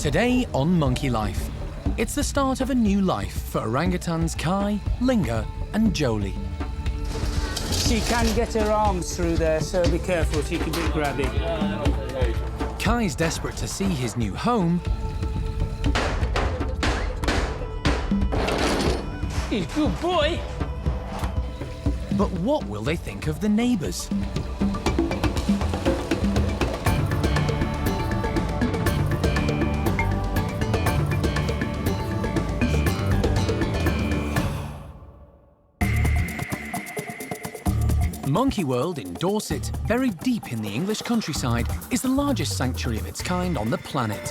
Today on Monkey Life, it's the start of a new life for orangutans Kai, Lingga and Joly. She can get her arms through there, so be careful, she can be grabby. Kai's desperate to see his new home. He's a good boy. But what will they think of the neighbours? Monkey World in Dorset, buried deep in the English countryside, is the largest sanctuary of its kind on the planet.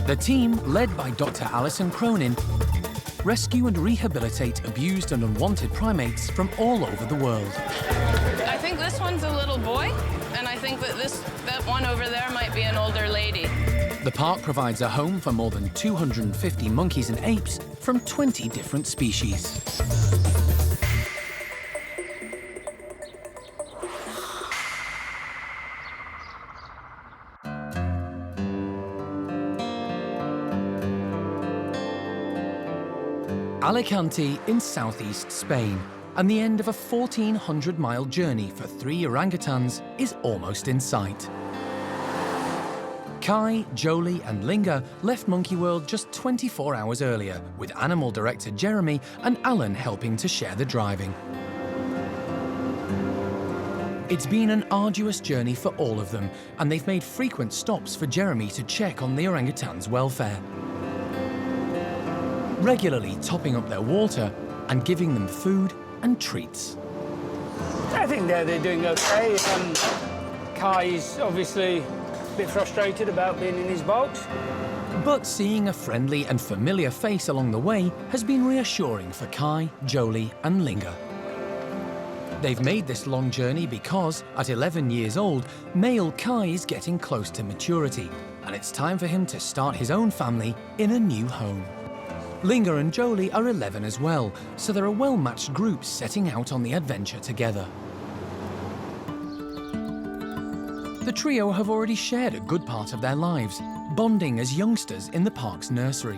The team, led by Dr. Alison Cronin, rescue and rehabilitate abused and unwanted primates from all over the world. I think this one's a little boy, and I think that that one over there might be an older lady. The park provides a home for more than 250 monkeys and apes from 20 different species. Alicante in southeast Spain, and the end of a 1,400-mile journey for 3 orangutans is almost in sight. Kai, Joly and Lingga left Monkey World just 24 hours earlier, with animal director Jeremy and Alan helping to share the driving. It's been an arduous journey for all of them, and they've made frequent stops for Jeremy to check on the orangutans' welfare, regularly topping up their water and giving them food and treats. I think they're doing okay. Kai's obviously a bit frustrated about being in his box. But seeing a friendly and familiar face along the way has been reassuring for Kai, Joly and Lingga. They've made this long journey because, at 11 years old, male Kai is getting close to maturity, and it's time for him to start his own family in a new home. Lingga and Joly are 11 as well, so they're a well-matched group setting out on the adventure together. The trio have already shared a good part of their lives, bonding as youngsters in the park's nursery.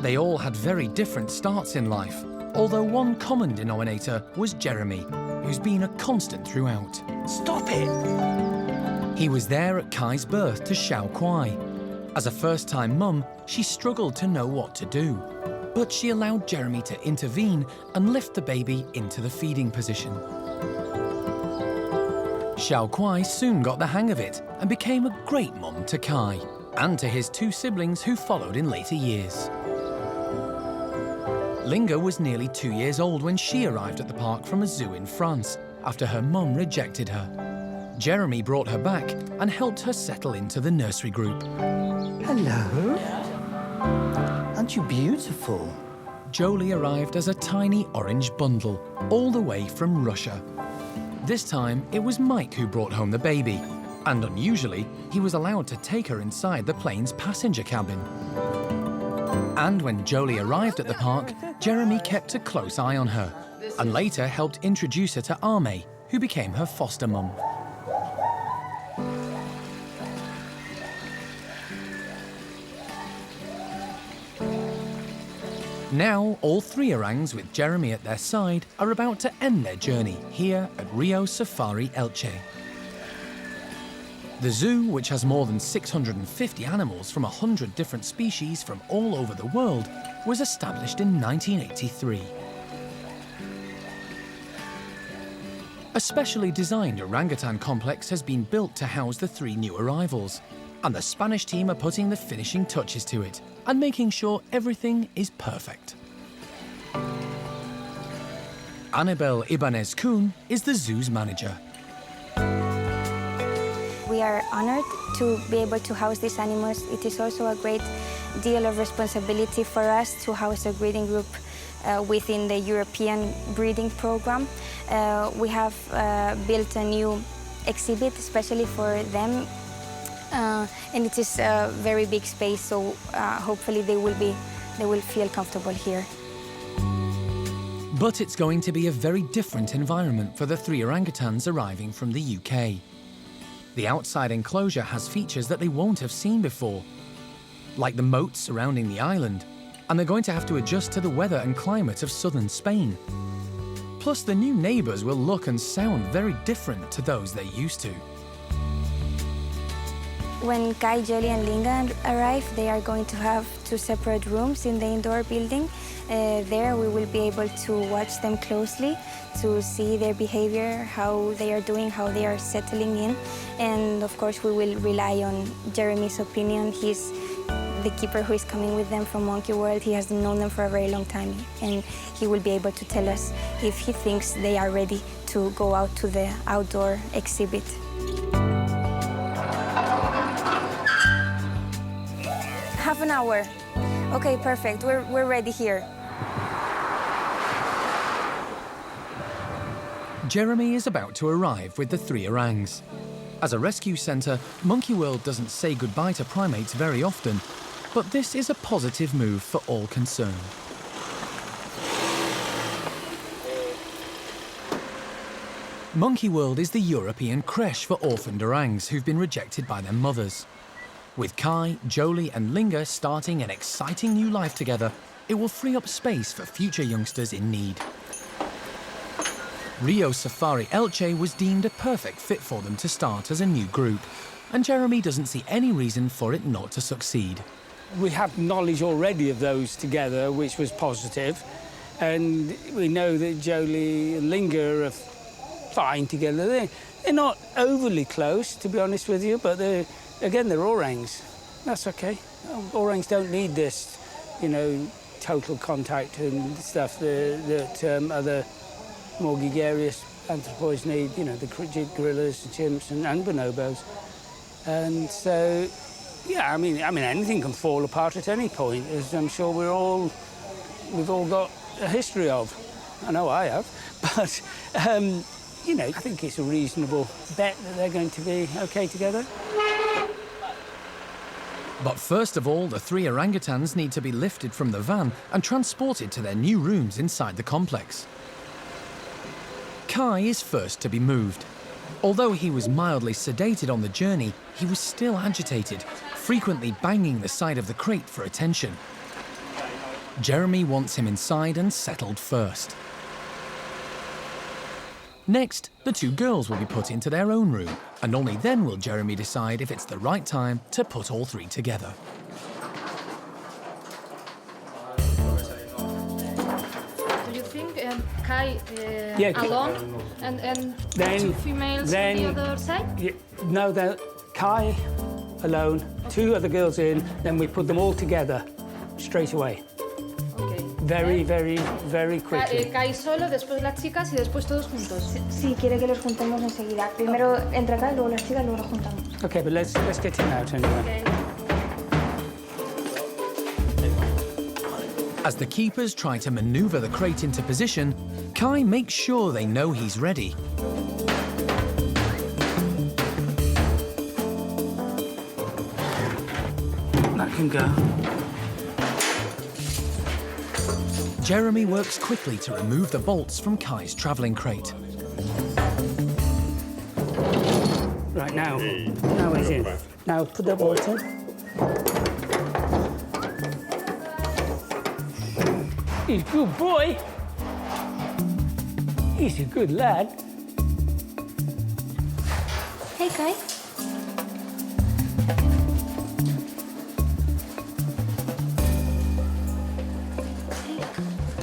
They all had very different starts in life, although one common denominator was Jeremy, who's been a constant throughout. Stop it! He was there at Kai's birth to Xiao Kuai. As a first-time mum, she struggled to know what to do, but she allowed Jeremy to intervene and lift the baby into the feeding position. Xiao Kuai soon got the hang of it and became a great mum to Kai and to his 2 siblings who followed in later years. Lingga was nearly 2 years old when she arrived at the park from a zoo in France after her mum rejected her. Jeremy brought her back and helped her settle into the nursery group. Hello. Aren't you beautiful? Joly arrived as a tiny orange bundle, all the way from Russia. This time, it was Mike who brought home the baby, and unusually, he was allowed to take her inside the plane's passenger cabin. And when Joly arrived at the park, Jeremy kept a close eye on her, and later helped introduce her to Ame, who became her foster mum. Now, all 3 orangs with Jeremy at their side are about to end their journey here at Rio Safari Elche. The zoo, which has more than 650 animals from 100 different species from all over the world, was established in 1983. A specially designed orangutan complex has been built to house the 3 new arrivals, and the Spanish team are putting the finishing touches to it and making sure everything is perfect. Annabelle Ibanez-Kuhn is the zoo's manager. We are honored to be able to house these animals. It is also a great deal of responsibility for us to house a breeding group within the European breeding program. We have built a new exhibit especially for them. And it is a very big space, so hopefully they will feel comfortable here. But it's going to be a very different environment for the 3 orangutans arriving from the UK. The outside enclosure has features that they won't have seen before, like the moat surrounding the island, and they're going to have to adjust to the weather and climate of southern Spain. Plus, the new neighbours will look and sound very different to those they're used to. When Kai, Joly and Lingga arrive, they are going to have 2 separate rooms in the indoor building. There we will be able to watch them closely, to see their behavior, how they are doing, how they are settling in. And of course we will rely on Jeremy's opinion. He's the keeper who is coming with them from Monkey World. He has known them for a very long time, and he will be able to tell us if he thinks they are ready to go out to the outdoor exhibit. Half an hour. Okay, perfect. We're ready here. Jeremy is about to arrive with the 3 orangs. As a rescue centre, Monkey World doesn't say goodbye to primates very often, but this is a positive move for all concerned. Monkey World is the European creche for orphaned orangs who've been rejected by their mothers. With Kai, Joly and Lingga starting an exciting new life together, it will free up space for future youngsters in need. Rio Safari Elche was deemed a perfect fit for them to start as a new group, and Jeremy doesn't see any reason for it not to succeed. We have knowledge already of those together, which was positive, and we know that Joly and Lingga are fine together. They're not overly close, to be honest with you, but they're orangs. That's okay. Orangs don't need this, total contact and stuff that other more gregarious anthropoids need, the gorillas, the chimps and bonobos. And so, yeah, I mean, anything can fall apart at any point, as I'm sure we've all got a history of. I know I have, but, I think it's a reasonable bet that they're going to be okay together. But first of all, the 3 orangutans need to be lifted from the van and transported to their new rooms inside the complex. Kai is first to be moved. Although he was mildly sedated on the journey, he was still agitated, frequently banging the side of the crate for attention. Jeremy wants him inside and settled first. Next, the 2 girls will be put into their own room, and only then will Jeremy decide if it's the right time to put all 3 together. Do you think Kai alone and then, 2 females on the other side? Yeah, no, Kai alone, 2 other girls in, then we put them all together straight away. Okay. Very, very, very quickly. Kai solo, después las chicas y después todos juntos. Sí, quiere que los juntemos enseguida. Primero entra Kai, luego las chicas, luego los juntamos. Okay, but let's get him out anyway. Okay. As the keepers try to maneuver the crate into position, Kai makes sure they know he's ready. That can go. Jeremy works quickly to remove the bolts from Kai's travelling crate. Right, now he's in. Now put the bolt in. He's a good boy. He's a good lad. Hey, Kai.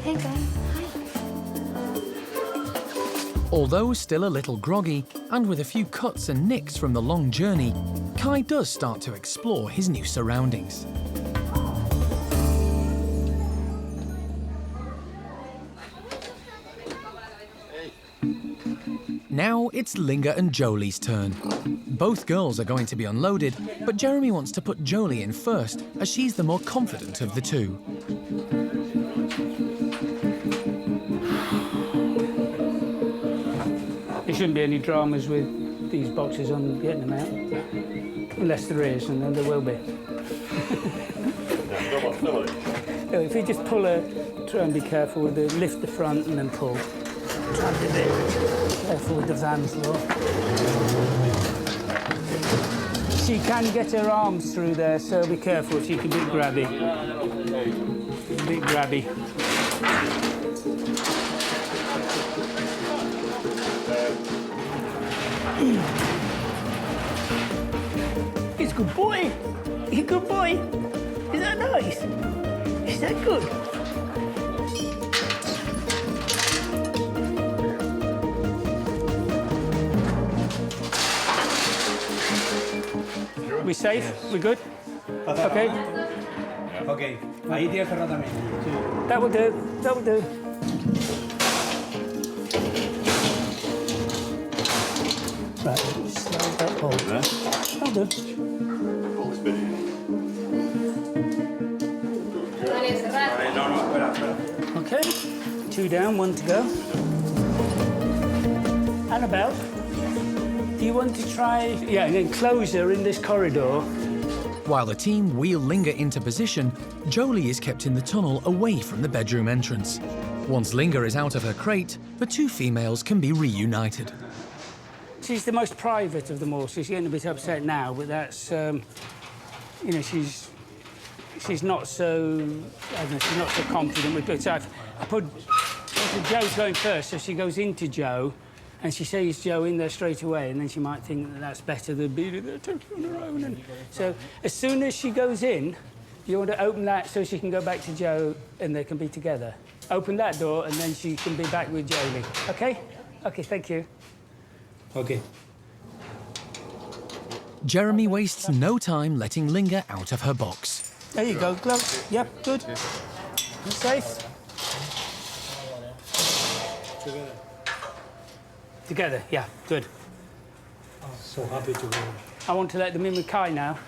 Hey, Kai. Hi. Although still a little groggy, and with a few cuts and nicks from the long journey, Kai does start to explore his new surroundings. Now it's Lingga and Joly's turn. Both girls are going to be unloaded, but Jeremy wants to put Joly in first, as she's the more confident of the 2. There shouldn't be any dramas with these boxes on getting them out. Unless there is, and then there will be. So if you just pull try and be careful with the lift the front and then pull. Try and be a bit careful with the van floor. She can get her arms through there, so be careful. She can be grabby. A bit grabby. He's a good boy. He's a good boy. Is that nice? Is that good? We safe? We good? Okay. Okay. Ahí tienes cerrado también. That will do. That will do. Right. Slide that hold. That'll do. Okay. 2 down, 1 to go. Annabelle, do you want to try? Yeah, and then close her in this corridor. While the team wheel Lingga into position, Joly is kept in the tunnel away from the bedroom entrance. Once Lingga is out of her crate, the two females can be reunited. She's the most private of them all, so she's getting a bit upset now, but that's, you know, she's not so, I don't know, she's not so confident with it. So I put Joe's going first, so she goes into Joe, and she sees Joe in there straight away, and then she might think that that's better than being there totally on her own. And so as soon as she goes in, you want to open that so she can go back to Joe and they can be together. Open that door, and then she can be back with Jolie. OK? OK, thank you. Okay. Jeremy wastes no time letting Lingga out of her box. There you go, gloves. Yep, good. You safe? Together, yeah, good. So happy to be. I want to let them in with Kai now.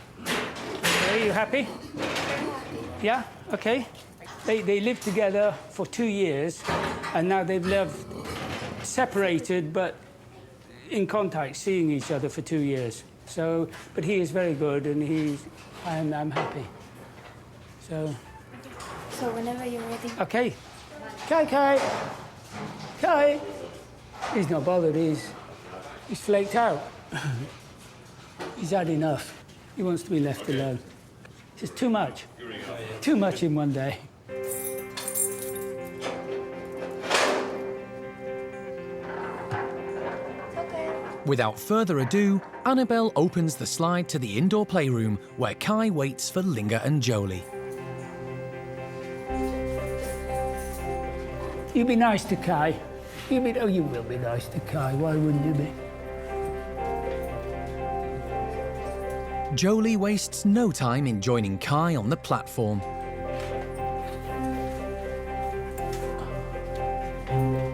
Are you happy? Yeah? OK. They lived together for 2 years, and now they've lived separated, but in contact, seeing each other for 2 years. So, but he is very good, and I'm happy. So whenever you're ready. OK. Kai. He's not bothered, he's flaked out. He's had enough. He wants to be left alone. It's just too much. Too much in one day. Without further ado, Annabelle opens the slide to the indoor playroom where Kai waits for Lingga and Joly. You be nice to Kai. You will be nice to Kai. Why wouldn't you be? Joly wastes no time in joining Kai on the platform.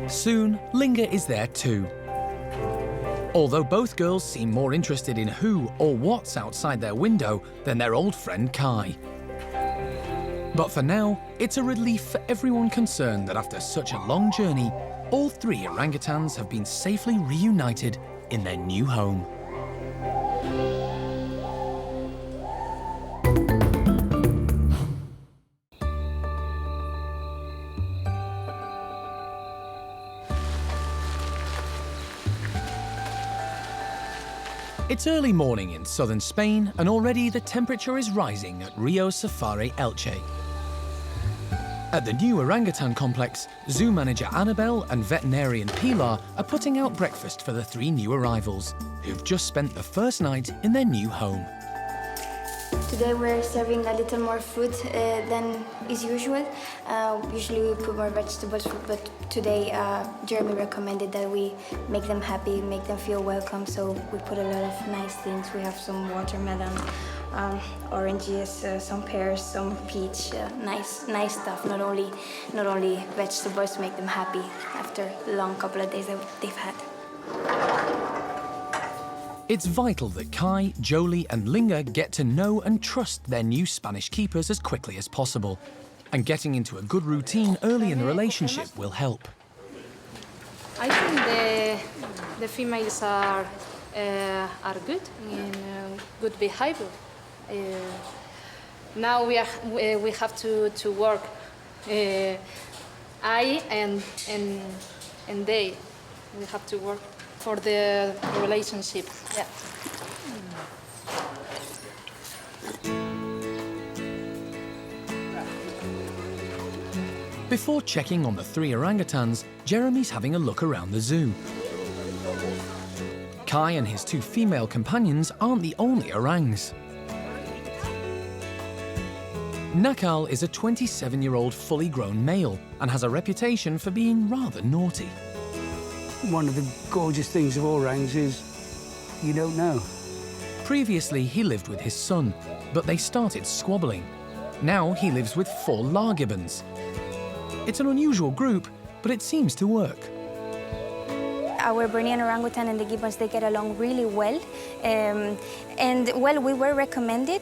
Soon, Lingga is there too. Although both girls seem more interested in who or what's outside their window than their old friend Kai. But for now, it's a relief for everyone concerned that after such a long journey, all 3 orangutans have been safely reunited in their new home. It's early morning in southern Spain, and already the temperature is rising at Rio Safari Elche. At the new orangutan complex, zoo manager Annabelle and veterinarian Pilar are putting out breakfast for the 3 new arrivals, who've just spent the first night in their new home. Today we're serving a little more food than is usual. Usually we put more vegetables, but today Jeremy recommended that we make them happy, make them feel welcome, so we put a lot of nice things. We have some watermelon, oranges, some pears, some peach, nice stuff. Not only vegetables to make them happy after the long couple of days that they've had. It's vital that Kai, Joly and Lingga get to know and trust their new Spanish keepers as quickly as possible. And getting into a good routine early in the relationship will help. I think the females are good, in good behavior. Now we have to work. I and they. We have to work for the relationship. Yeah. Before checking on the 3 orangutans, Jeremy's having a look around the zoo. Kai and his 2 female companions aren't the only orangs. Nakal is a 27-year-old fully grown male and has a reputation for being rather naughty. One of the gorgeous things of orangs is you don't know. Previously, he lived with his son, but they started squabbling. Now he lives with 4 largibbons. It's an unusual group, but it seems to work. Our Bornean orangutan and the gibbons, they get along really well. And well, we were recommended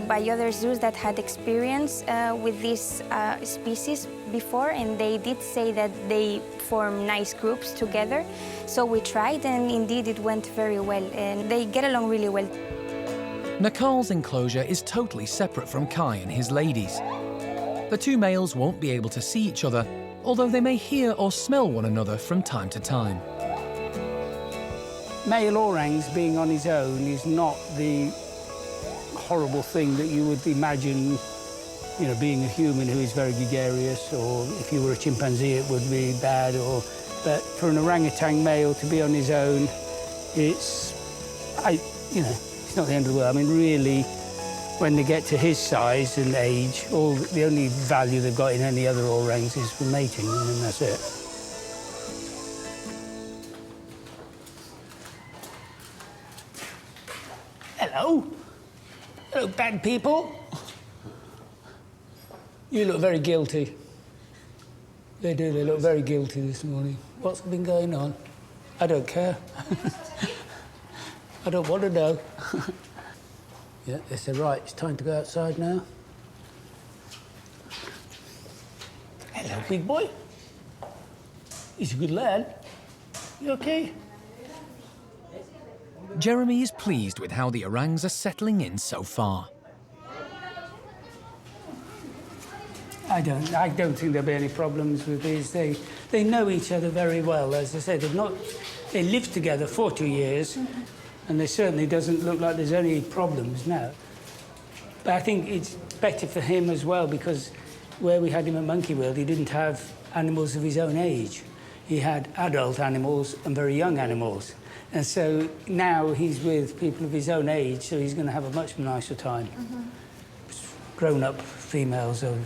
by other zoos that had experience with this species before, and they did say that they form nice groups together. So we tried, and indeed it went very well, and they get along really well. Nakal's enclosure is totally separate from Kai and his ladies. The 2 males won't be able to see each other, although they may hear or smell one another from time to time. Male orangs being on his own is not the horrible thing that you would imagine, you know, being a human who is very gregarious, or if you were a chimpanzee it would be bad, but for an orangutan male to be on his own, it's not the end of the world. I mean, really, when they get to his size and age, the only value they've got in any other orangs is for mating, and then that's it. Hello. Hello, bad people. You look very guilty. They do, they look very guilty this morning. What's been going on? I don't care. I don't want to know. Yeah, they said, right, it's time to go outside now. Hello, big boy. He's a good lad. You okay? Jeremy is pleased with how the orangs are settling in so far. I don't think there'll be any problems with these. They know each other very well. As I said, they lived together for 2 years, and there certainly doesn't look like there's any problems now. But I think it's better for him as well, because where we had him at Monkey World, he didn't have animals of his own age. He had adult animals and very young animals. And so now he's with people of his own age, so he's going to have a much nicer time. Grown-up females are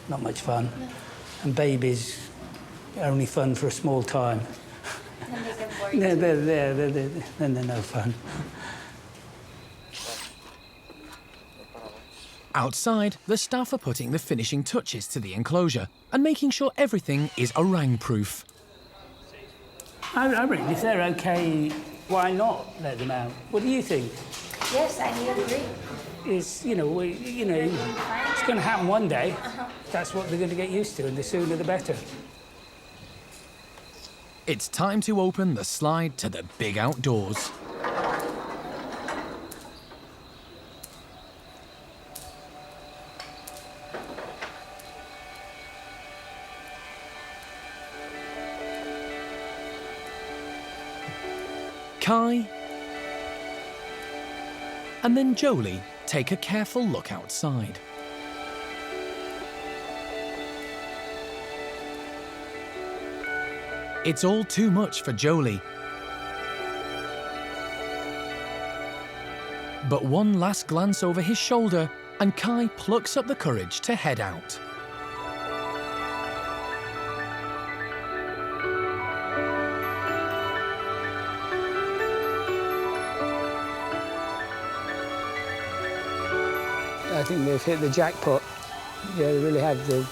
not much fun, and babies are only fun for a small time. Then they're no fun. Outside, the staff are putting the finishing touches to the enclosure and making sure everything is orang-proof. I reckon if they're okay, why not let them out? What do you think? Yes, I agree. It's, it's going to happen one day. That's what they're going to get used to, and the sooner the better. It's time to open the slide to the big outdoors. Kai and then Joly take a careful look outside. It's all too much for Joly. But one last glance over his shoulder and Kai plucks up the courage to head out. I think they've hit the jackpot. Yeah, they really have. The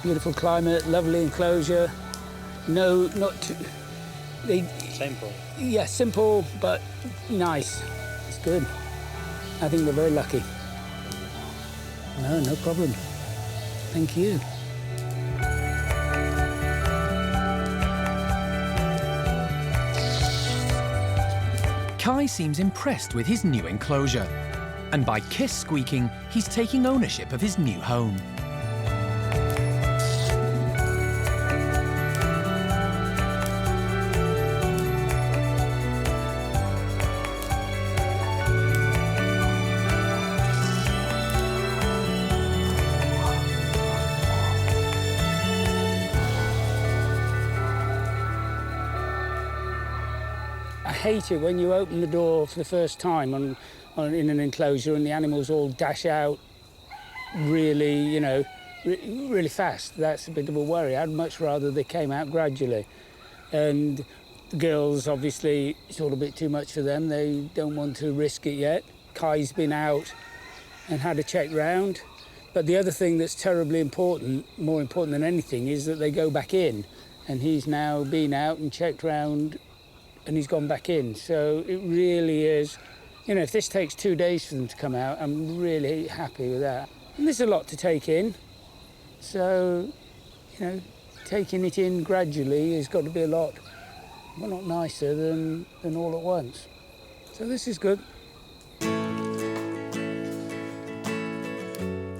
beautiful climate, lovely enclosure. No, not too... Simple. Yeah, simple, but nice. It's good. I think they're very lucky. No problem. Thank you. Kai seems impressed with his new enclosure, and by kiss squeaking, he's taking ownership of his new home. hate it when you open the door for the first time in an enclosure and the animals all dash out really, you know, really fast. That's a bit of a worry. I'd much rather they came out gradually. And the girls, obviously, it's all a bit too much for them. They don't want to risk it yet. Kai's been out and had a check round. But the other thing that's terribly important, more important than anything, is that they go back in. And he's now been out and checked round and he's gone back in. So it really is, you know, if this takes 2 days for them to come out, I'm really happy with that. And there's a lot to take in. So, you know, taking it in gradually has got to be a lot nicer than all at once. So this is good.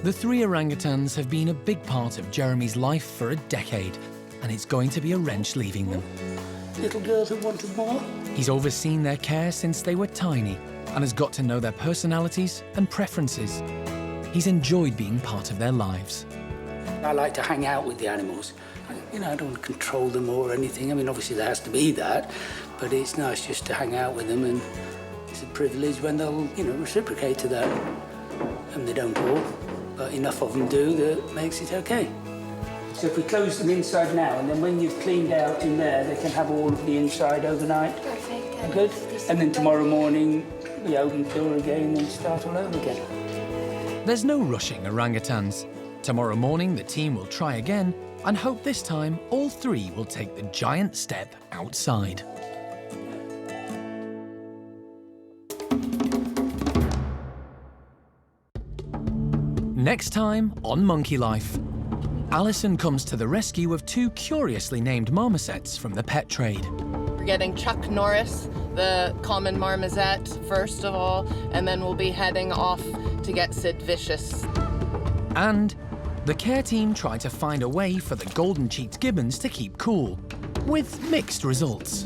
The 3 orangutans have been a big part of Jeremy's life for a decade, and it's going to be a wrench leaving them. Little girls who wanted more. He's overseen their care since they were tiny and has got to know their personalities and preferences. He's enjoyed being part of their lives. I like to hang out with the animals. You know, I don't want to control them or anything. I mean, obviously there has to be that, but it's nice just to hang out with them, and it's a privilege when they'll, you know, reciprocate to that. And they don't all, but enough of them do that makes it okay. So if we close them inside now, and then when you've cleaned out in there, they can have all of the inside overnight. Perfect. Good. And then tomorrow morning, we open the door again and start all over again. There's no rushing orangutans. Tomorrow morning, the team will try again and hope this time all 3 will take the giant step outside. Next time on Monkey Life, Alison comes to the rescue of 2 curiously named marmosets from the pet trade. We're getting Chuck Norris, the common marmoset, first of all, and then we'll be heading off to get Sid Vicious. And the care team try to find a way for the golden-cheeked gibbons to keep cool, with mixed results.